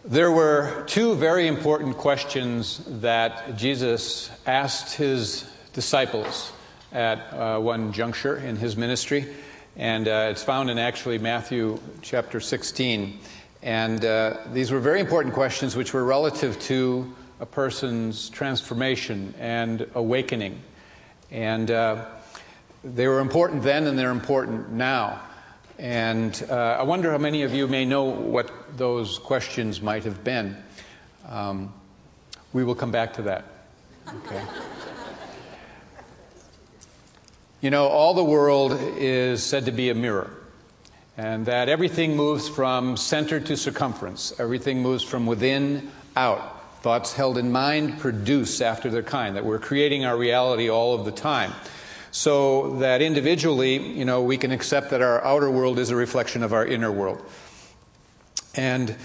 There were two very important questions that Jesus asked his disciples at one juncture in his ministry, and it's found in actually Matthew chapter 16. And these were very important questions which were relative to a person's transformation and awakening. And they were important then and they're important now. And I wonder how many of you may know what those questions might have been. We will come back to that. Okay. You know, all the world is said to be a mirror, and that everything moves from center to circumference. Everything moves from within out. Thoughts held in mind produce after their kind, that we're creating our reality all of the time. So that individually, you know, we can accept that our outer world is a reflection of our inner world. And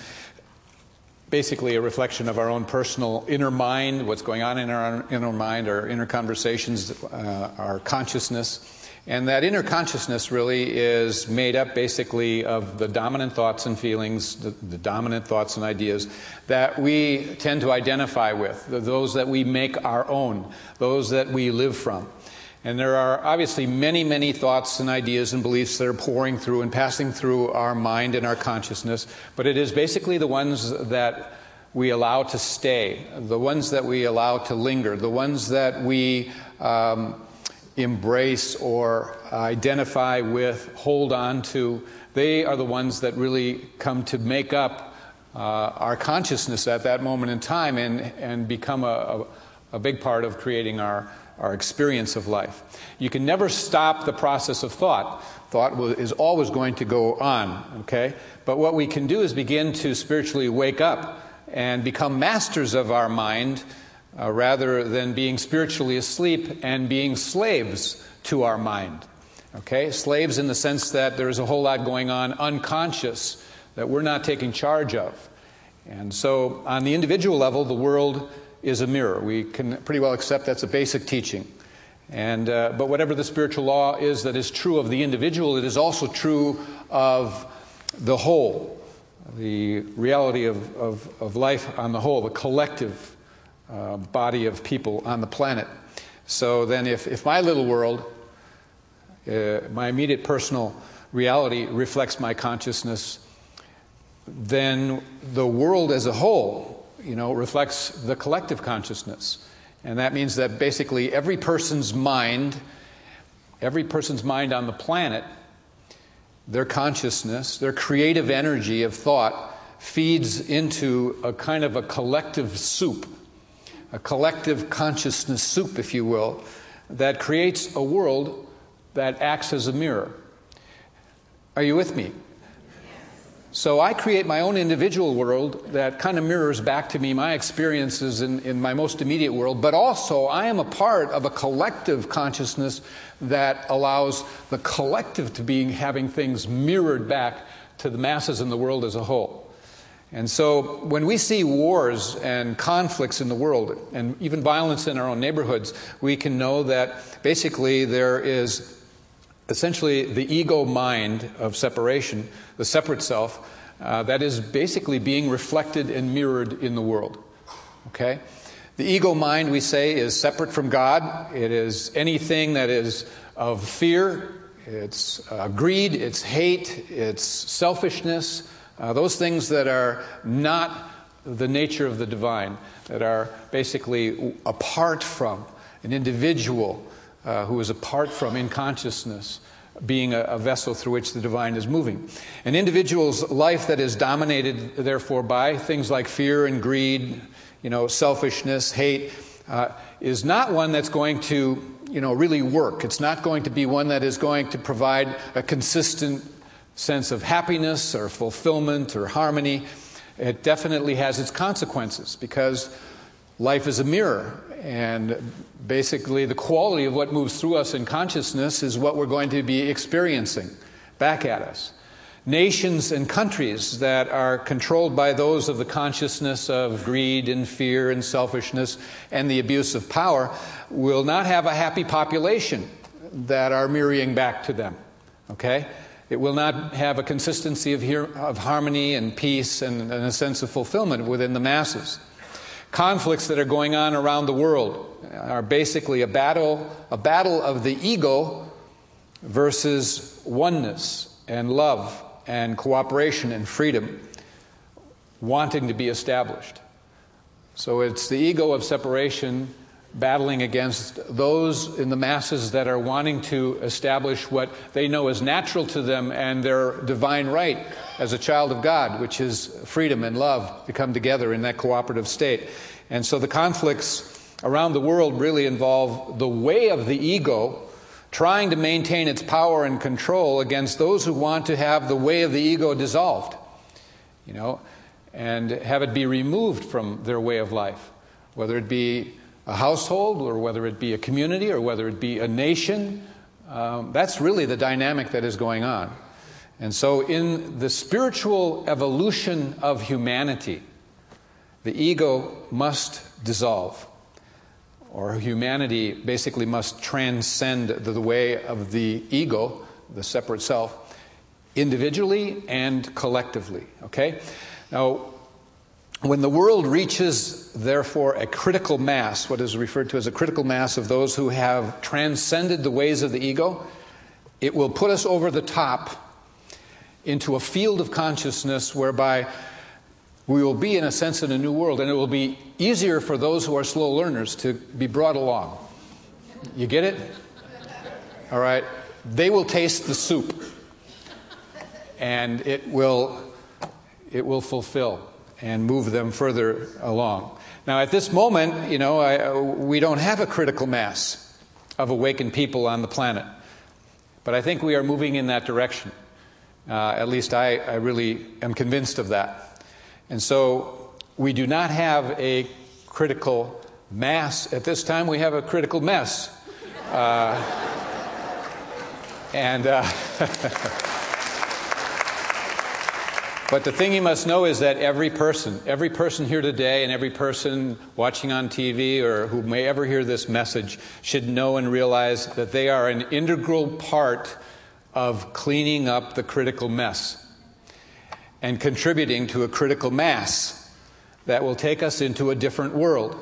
basically a reflection of our own personal inner mind, what's going on in our inner mind, our inner conversations, our consciousness. And that inner consciousness really is made up basically of the dominant thoughts and feelings, the dominant thoughts and ideas that we tend to identify with, those that we make our own, those that we live from. And there are obviously many, many thoughts and ideas and beliefs that are pouring through and passing through our mind and our consciousness, but it is basically the ones that we allow to stay, the ones that we allow to linger, the ones that we embrace or identify with, hold on to. They are the ones that really come to make up our consciousness at that moment in time and become a big part of creating our experience of life. You can never stop the process of thought. Thought is always going to go on, okay? But what we can do is begin to spiritually wake up and become masters of our mind rather than being spiritually asleep and being slaves to our mind, okay? Slaves in the sense that there's a whole lot going on unconscious that we're not taking charge of. And so on the individual level, the world is a mirror. We can pretty well accept that's a basic teaching. And but whatever the spiritual law is that is true of the individual, it is also true of the whole, the reality of life on the whole, the collective body of people on the planet. So then if my little world, my immediate personal reality reflects my consciousness, then the world as a whole, you know, reflects the collective consciousness. And that means that basically every person's mind on the planet, their consciousness, their creative energy of thought feeds into a kind of a collective soup, a collective consciousness soup, if you will, that creates a world that acts as a mirror. Are you with me? So I create my own individual world that kind of mirrors back to me my experiences in my most immediate world, but also I am a part of a collective consciousness that allows the collective to be having things mirrored back to the masses in the world as a whole. And so when we see wars and conflicts in the world, and even violence in our own neighborhoods, we can know that basically there is essentially the ego mind of separation, the separate self, that is basically being reflected and mirrored in the world. Okay? The ego mind, we say, is separate from God. It is anything that is of fear, it's greed, it's hate, it's selfishness, those things that are not the nature of the divine, that are basically apart from an individual who is apart from in consciousness, being a vessel through which the divine is moving. An individual's life that is dominated, therefore, by things like fear and greed, you know, selfishness, hate, is not one that's going to, you know, really work. It's not going to be one that is going to provide a consistent sense of happiness or fulfillment or harmony. It definitely has its consequences because life is a mirror, and basically the quality of what moves through us in consciousness is what we're going to be experiencing back at us. Nations and countries that are controlled by those of the consciousness of greed and fear and selfishness and the abuse of power will not have a happy population that are mirroring back to them. Okay? It will not have a consistency of harmony and peace and a sense of fulfillment within the masses. Conflicts that are going on around the world are basically a battle of the ego versus oneness and love and cooperation and freedom wanting to be established. So it's the ego of separation battling against those in the masses that are wanting to establish what they know is natural to them and their divine right as a child of God, which is freedom and love to come together in that cooperative state. And so the conflicts around the world really involve the way of the ego trying to maintain its power and control against those who want to have the way of the ego dissolved, and have it be removed from their way of life, whether it be a household or whether it be a community or whether it be a nation. That's really the dynamic that is going on. And so in the spiritual evolution of humanity, the ego must dissolve, or humanity basically must transcend the way of the ego, the separate self, individually and collectively. Okay? Now, when the world reaches, therefore, a critical mass, what is referred to as a critical mass of those who have transcended the ways of the ego, it will put us over the top into a field of consciousness whereby we will be, in a sense, in a new world, and it will be easier for those who are slow learners to be brought along. You get it? All right. They will taste the soup, and it will fulfill and move them further along. Now, at this moment, we don't have a critical mass of awakened people on the planet, but I think we are moving in that direction. At least I really am convinced of that. And so we do not have a critical mass at this time. We have a critical mess. But the thing you must know is that every person here today and every person watching on TV or who may ever hear this message should know and realize that they are an integral part of cleaning up the critical mess and contributing to a critical mass that will take us into a different world,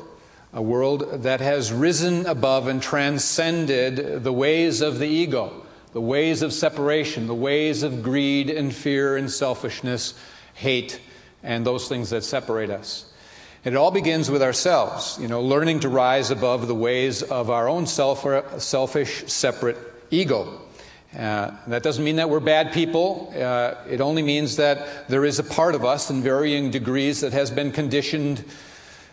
a world that has risen above and transcended the ways of the ego, the ways of separation, the ways of greed and fear and selfishness, hate, and those things that separate us. And it all begins with ourselves, learning to rise above the ways of our own selfish, separate ego. That doesn't mean that we're bad people. It only means that there is a part of us in varying degrees that has been conditioned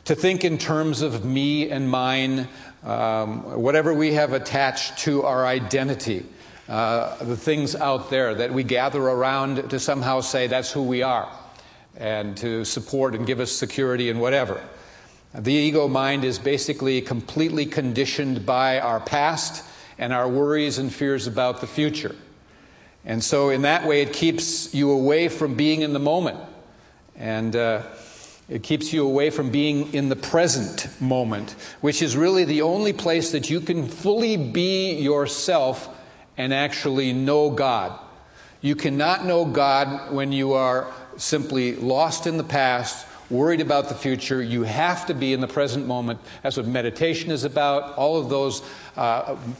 to think in terms of me and mine, whatever we have attached to our identity. The things out there that we gather around to somehow say that's who we are and to support and give us security and whatever. The ego mind is basically completely conditioned by our past and our worries and fears about the future. And so in that way it keeps you away from being in the moment. And it keeps you away from being in the present moment, which is really the only place that you can fully be yourself and actually know God. You cannot know God when you are simply lost in the past, worried about the future. You have to be in the present moment. That's what meditation is about. All of those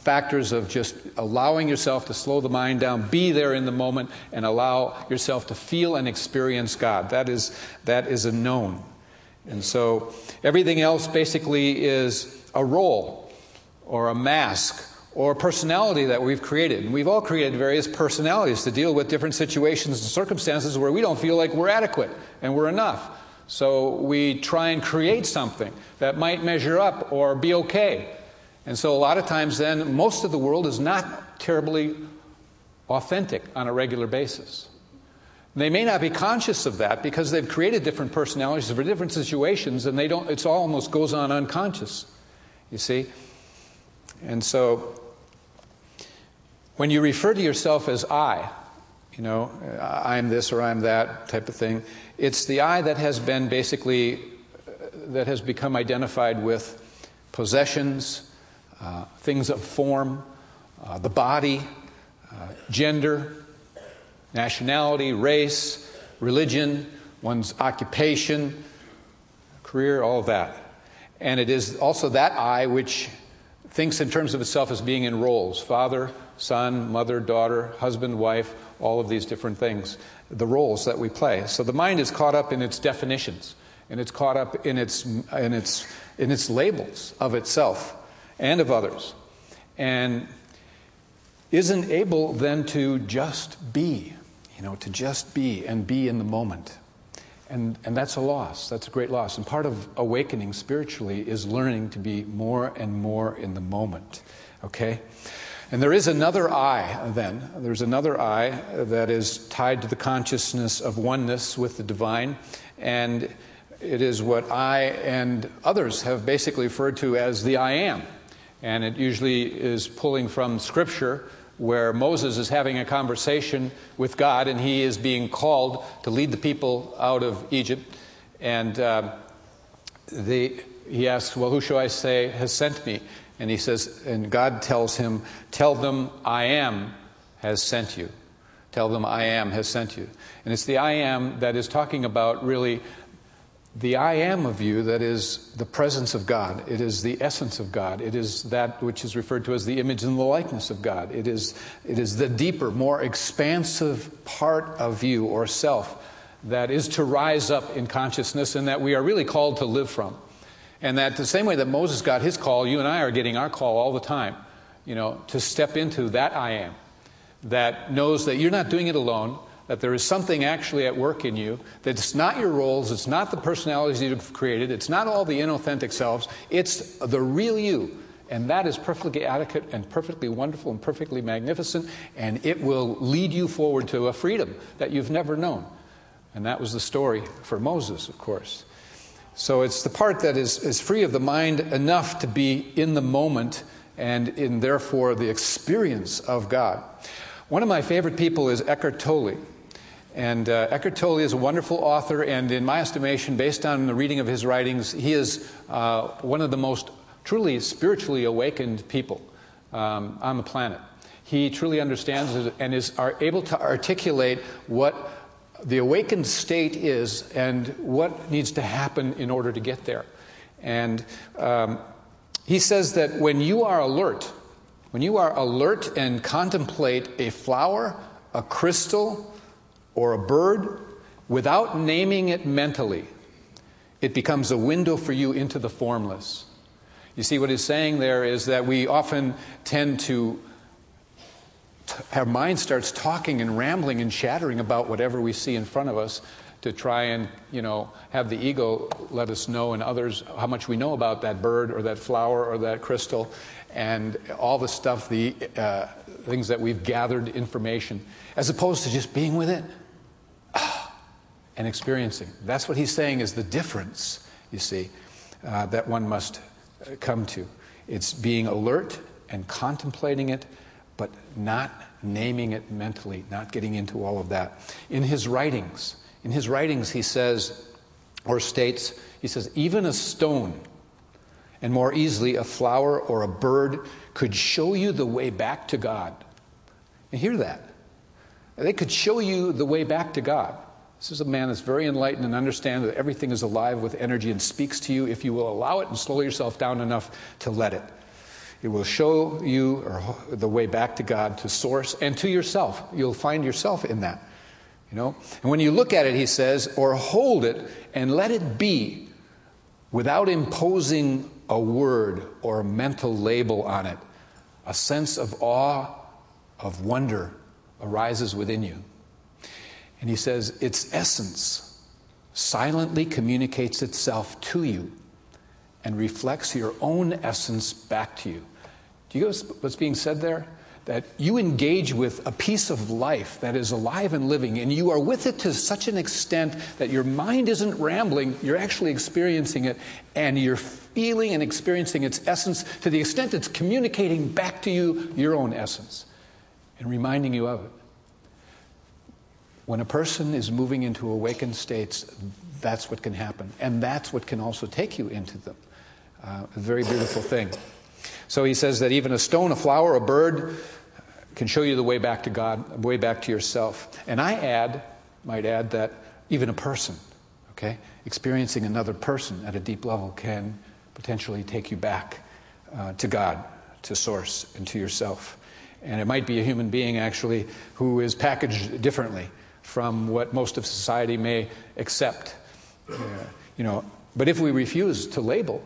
factors of just allowing yourself to slow the mind down, be there in the moment, and allow yourself to feel and experience God. That is a known. And so everything else basically is a role or a mask or personality that we've created. And we've all created various personalities to deal with different situations and circumstances where we don't feel like we're adequate and we're enough. So we try and create something that might measure up or be okay. And so a lot of times then, most of the world is not terribly authentic on a regular basis. They may not be conscious of that because they've created different personalities for different situations, and it almost goes on unconscious, you see. And so when you refer to yourself as I'm this or I'm that type of thing, it's the I that has been that has become identified with possessions, things of form, the body, gender, nationality, race, religion, one's occupation, career, all of that. And it is also that I which thinks in terms of itself as being in roles: father, son, mother, daughter, husband, wife, all of these different things, the roles that we play. So the mind is caught up in its definitions, and it's caught up in its labels of itself and of others, and isn't able then to just be, to just be and be in the moment. And that's a loss. That's a great loss. And part of awakening spiritually is learning to be more and more in the moment. Okay? And there is another I then. There's another I that is tied to the consciousness of oneness with the divine. And it is what I and others have basically referred to as the I am. And it usually is pulling from Scripture, where Moses is having a conversation with God, and he is being called to lead the people out of Egypt. And he asks, well, who shall I say has sent me? And he says, and God tells him, tell them I am has sent you. Tell them I am has sent you. And it's the I am that is talking about really the I am of you, that is the presence of God. It is the essence of God. It is that which is referred to as the image and the likeness of God. It is the deeper, more expansive part of you or self that is to rise up in consciousness and that we are really called to live from. And that the same way that Moses got his call, you and I are getting our call all the time, to step into that I am, that knows that you're not doing it alone, that there is something actually at work in you, that it's not your roles, it's not the personalities you've created, it's not all the inauthentic selves, it's the real you. And that is perfectly adequate and perfectly wonderful and perfectly magnificent, and it will lead you forward to a freedom that you've never known. And that was the story for Moses, of course. So it's the part that is free of the mind enough to be in the moment and in, therefore, the experience of God. One of my favorite people is Eckhart Tolle. And Eckhart Tolle is a wonderful author, and in my estimation, based on the reading of his writings, he is one of the most truly spiritually awakened people on the planet. He truly understands it and is able to articulate what the awakened state is and what needs to happen in order to get there. And he says that when you are alert and contemplate a flower, a crystal, or a bird, without naming it mentally, it becomes a window for you into the formless. You see, what he's saying there is that we often tend to, our mind starts talking and rambling and chattering about whatever we see in front of us to try and, have the ego let us know and others how much we know about that bird or that flower or that crystal and all the stuff, the things that we've gathered information, as opposed to just being with it and experiencing. That's what he's saying is the difference, you see, that one must come to. It's being alert and contemplating it, but not naming it mentally, not getting into all of that. In his writings, he says, or states, he says, even a stone, and more easily a flower or a bird, could show you the way back to God. And hear that. They could show you the way back to God. This is a man that's very enlightened and understands that everything is alive with energy and speaks to you if you will allow it and slow yourself down enough to let it. It will show you the way back to God, to source, and to yourself. You'll find yourself in that. And when you look at it, he says, or hold it and let it be without imposing a word or a mental label on it, a sense of awe, of wonder arises within you. And he says, its essence silently communicates itself to you and reflects your own essence back to you. Do you get what's being said there? That you engage with a piece of life that is alive and living, and you are with it to such an extent that your mind isn't rambling, you're actually experiencing it, and you're feeling and experiencing its essence to the extent it's communicating back to you your own essence and reminding you of it. When a person is moving into awakened states, that's what can happen. And that's what can also take you into them. A very beautiful thing. So he says that even a stone, a flower, a bird can show you the way back to God, the way back to yourself. And might add that even a person, okay, experiencing another person at a deep level can potentially take you back to God, to Source, and to yourself. And it might be a human being, actually, who is packaged differently from what most of society may accept. But if we refuse to label,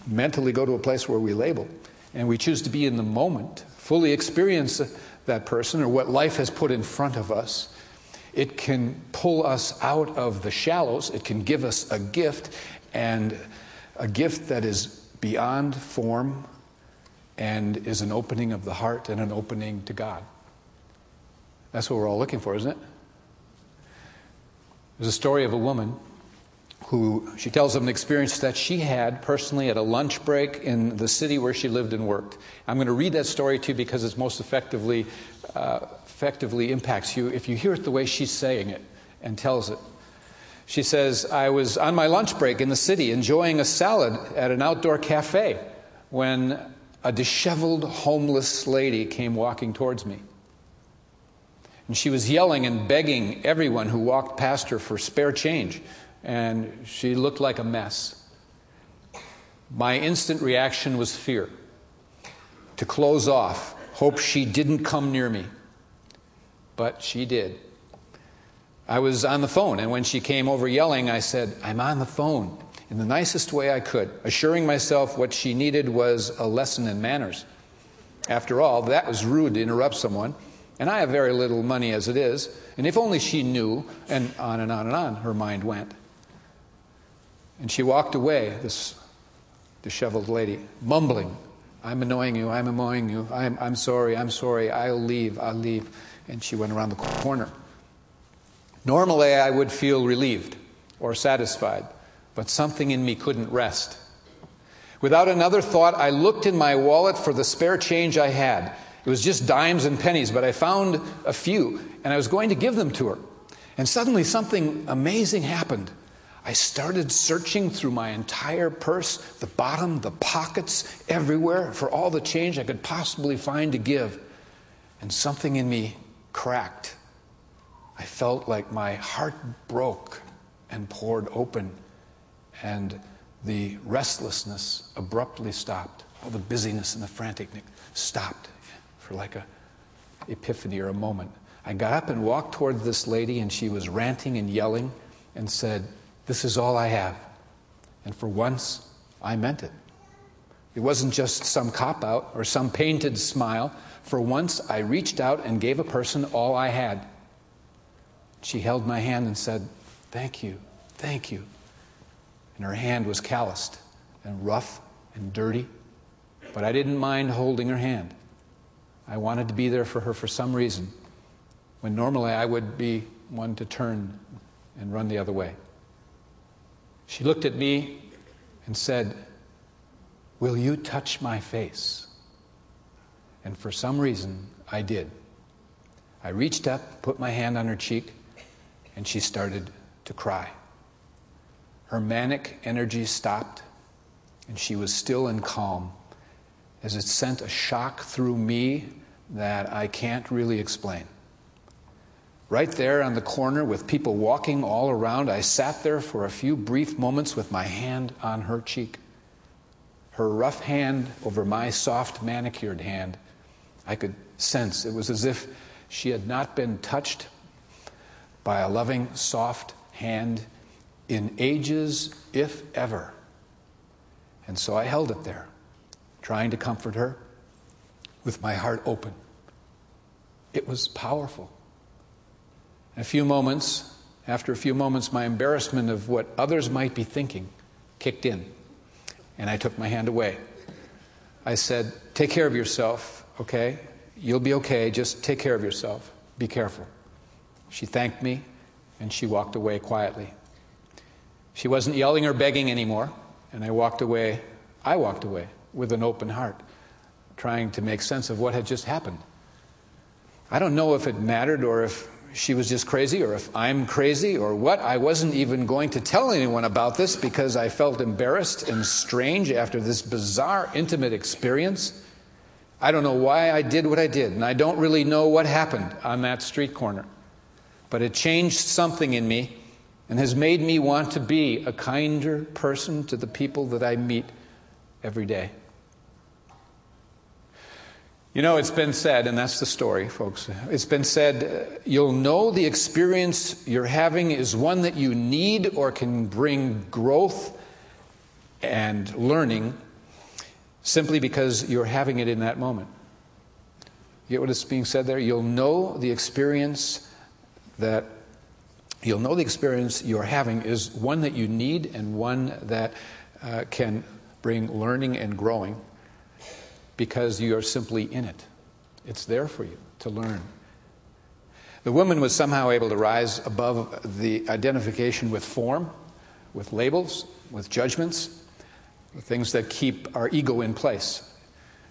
mentally go to a place where we label, and we choose to be in the moment, fully experience that person or what life has put in front of us, it can pull us out of the shallows. It can give us a gift, and a gift that is beyond form and is an opening of the heart and an opening to God. That's what we're all looking for, isn't it? There's a story of a woman who, she tells of an experience that she had personally at a lunch break in the city where she lived and worked. I'm going to read that story to you because it most effectively impacts you if you hear it the way she's saying it and tells it. She says, I was on my lunch break in the city enjoying a salad at an outdoor cafe when a disheveled homeless lady came walking towards me. And she was yelling and begging everyone who walked past her for spare change. And she looked like a mess. My instant reaction was fear. To close off, hope she didn't come near me. But she did. I was on the phone, and when she came over yelling, I said, I'm on the phone, in the nicest way I could, assuring myself what she needed was a lesson in manners. After all, that was rude to interrupt someone, and I have very little money as it is, and if only she knew, and on and on and on, her mind went. And she walked away, this disheveled lady, mumbling, I'm annoying you, I'm sorry, I'll leave. And she went around the corner. Normally, I would feel relieved or satisfied, but something in me couldn't rest. Without another thought, I looked in my wallet for the spare change I had. It was just dimes and pennies, but I found a few, and I was going to give them to her. And suddenly something amazing happened. I started searching through my entire purse, the bottom, the pockets, everywhere, for all the change I could possibly find to give. And something in me cracked. I felt like my heart broke and poured open, and the restlessness abruptly stopped. All the busyness and the franticness stopped for like a epiphany or a moment. I got up and walked toward this lady, and she was ranting and yelling and said, this is all I have. And for once, I meant it. It wasn't just some cop-out or some painted smile. For once, I reached out and gave a person all I had. She held my hand and said, thank you, thank you. And her hand was calloused and rough and dirty, but I didn't mind holding her hand. I wanted to be there for her for some reason, when normally I would be one to turn and run the other way. She looked at me and said, will you touch my face? And for some reason, I did. I reached up, put my hand on her cheek, and she started to cry. Her manic energy stopped, and she was still and calm, as it sent a shock through me that I can't really explain. Right there on the corner with people walking all around, I sat there for a few brief moments with my hand on her cheek. Her rough hand over my soft manicured hand. I could sense it was as if she had not been touched by a loving, soft hand in ages, if ever. And so I held it there, trying to comfort her with my heart open. It was powerful. After a few moments, my embarrassment of what others might be thinking kicked in, and I took my hand away. I said, take care of yourself, okay? You'll be okay, just take care of yourself. Be careful. She thanked me, and she walked away quietly. She wasn't yelling or begging anymore, and I walked away with an open heart, trying to make sense of what had just happened. I don't know if it mattered or if she was just crazy or if I'm crazy or what. I wasn't even going to tell anyone about this because I felt embarrassed and strange after this bizarre, intimate experience. I don't know why I did what I did, and I don't really know what happened on that street corner. But it changed something in me and has made me want to be a kinder person to the people that I meet every day. You know, it's been said, and that's the story, folks. It's been said, you'll know the experience you're having is one that you need or can bring growth and learning simply because you're having it in that moment. You get what is being said there? You'll know the experience you're having is one that you need and one that can bring learning and growing because you are simply in it. It's there for you to learn. The woman was somehow able to rise above the identification with form, with labels, with judgments, the things that keep our ego in place.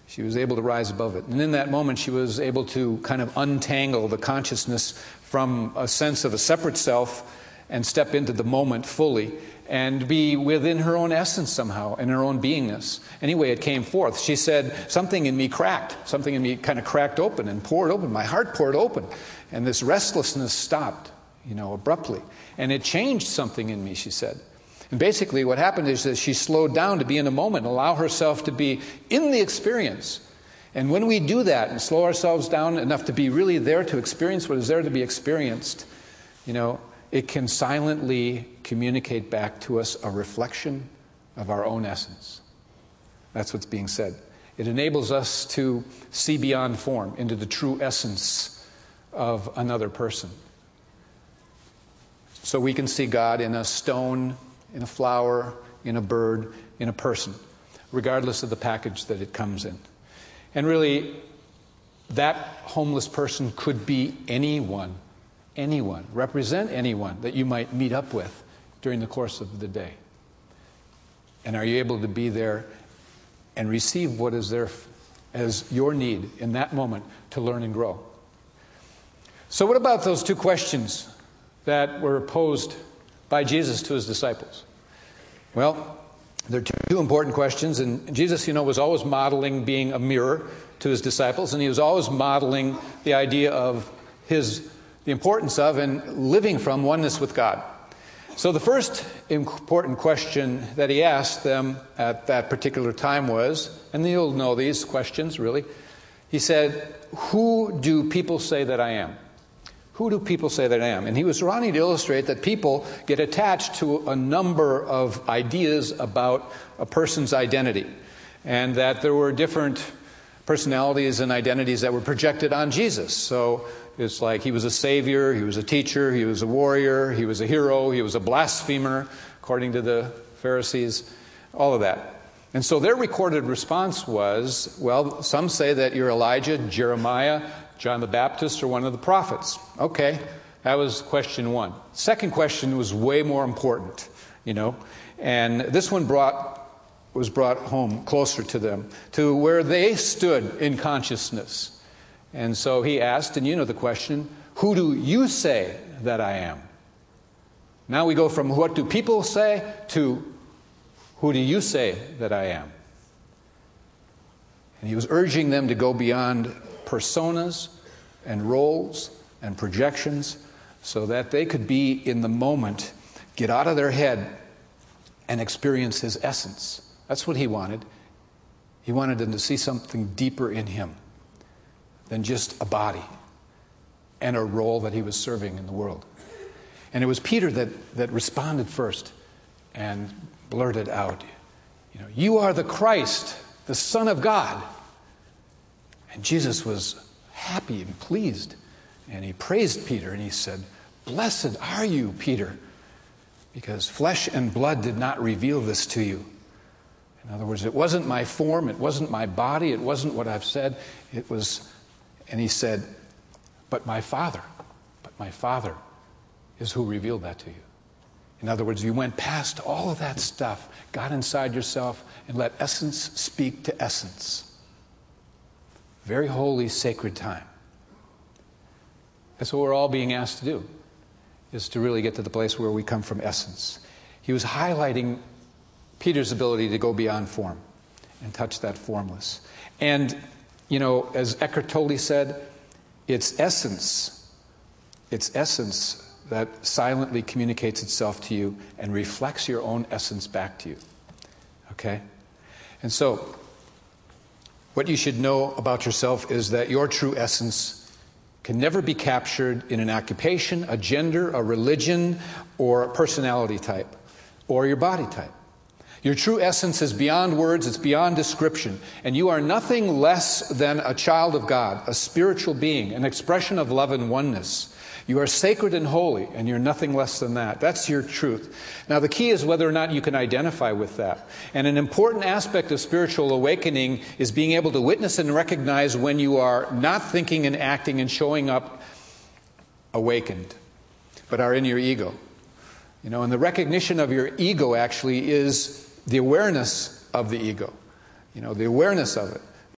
She was able to rise above it. And in that moment, she was able to kind of untangle the consciousness from a sense of a separate self and step into the moment fully and be within her own essence somehow, in her own beingness. Anyway, it came forth. She said, something in me cracked. Something in me kind of cracked open and poured open. My heart poured open. And this restlessness stopped, abruptly. And it changed something in me, she said. And basically what happened is that she slowed down to be in the moment, allow herself to be in the experience. And when we do that and slow ourselves down enough to be really there to experience what is there to be experienced, it can silently communicate back to us a reflection of our own essence. That's what's being said. It enables us to see beyond form into the true essence of another person. So we can see God in a stone, in a flower, in a bird, in a person, regardless of the package that it comes in. And really, that homeless person could be anyone, represent anyone that you might meet up with during the course of the day. And are you able to be there and receive what is there as your need in that moment to learn and grow? So what about those two questions that were posed by Jesus to his disciples? Well, they're two important questions, and Jesus, was always modeling being a mirror to his disciples, and he was always modeling the idea of the importance of and living from oneness with God. So the first important question that he asked them at that particular time was, and you'll know these questions really, he said, "Who do people say that I am?" Who do people say that I am? And he was wanting to illustrate that people get attached to a number of ideas about a person's identity, and that there were different personalities and identities that were projected on Jesus. So it's like he was a savior, he was a teacher, he was a warrior, he was a hero, he was a blasphemer, according to the Pharisees, all of that. And so their recorded response was, well, some say that you're Elijah, Jeremiah, John the Baptist, or one of the prophets. Okay, that was question one. Second question was way more important, and this one was brought home closer to them, to where they stood in consciousness. And so he asked, and you know the question, who do you say that I am? Now we go from what do people say to who do you say that I am? And he was urging them to go beyond personas and roles and projections so that they could be in the moment, get out of their head and experience his essence. That's what he wanted. He wanted them to see something deeper in him than just a body and a role that he was serving in the world. And it was Peter that responded first and blurted out, "You are the Christ, the Son of God." And Jesus was happy and pleased, and he praised Peter, and he said, "Blessed are you, Peter, because flesh and blood did not reveal this to you." In other words, it wasn't my form, it wasn't my body, it wasn't what I've said, it was, and he said, but my Father is who revealed that to you. In other words, you went past all of that stuff, got inside yourself, and let essence speak to essence. Very holy, sacred time. That's what we're all being asked to do, is to really get to the place where we come from essence. He was highlighting Peter's ability to go beyond form and touch that formless. And You know, as Eckhart Tolle said, it's essence that silently communicates itself to you and reflects your own essence back to you. Okay? And so, what you should know about yourself is that your true essence can never be captured in an occupation, a gender, a religion, or a personality type, or your body type. Your true essence is beyond words, it's beyond description, and you are nothing less than a child of God, a spiritual being, an expression of love and oneness. You are sacred and holy, and you're nothing less than that. That's your truth. Now, the key is whether or not you can identify with that. And an important aspect of spiritual awakening is being able to witness and recognize when you are not thinking and acting and showing up awakened, but are in your ego. You know, and the recognition of your ego actually is the awareness of the ego. You know, the awareness of it.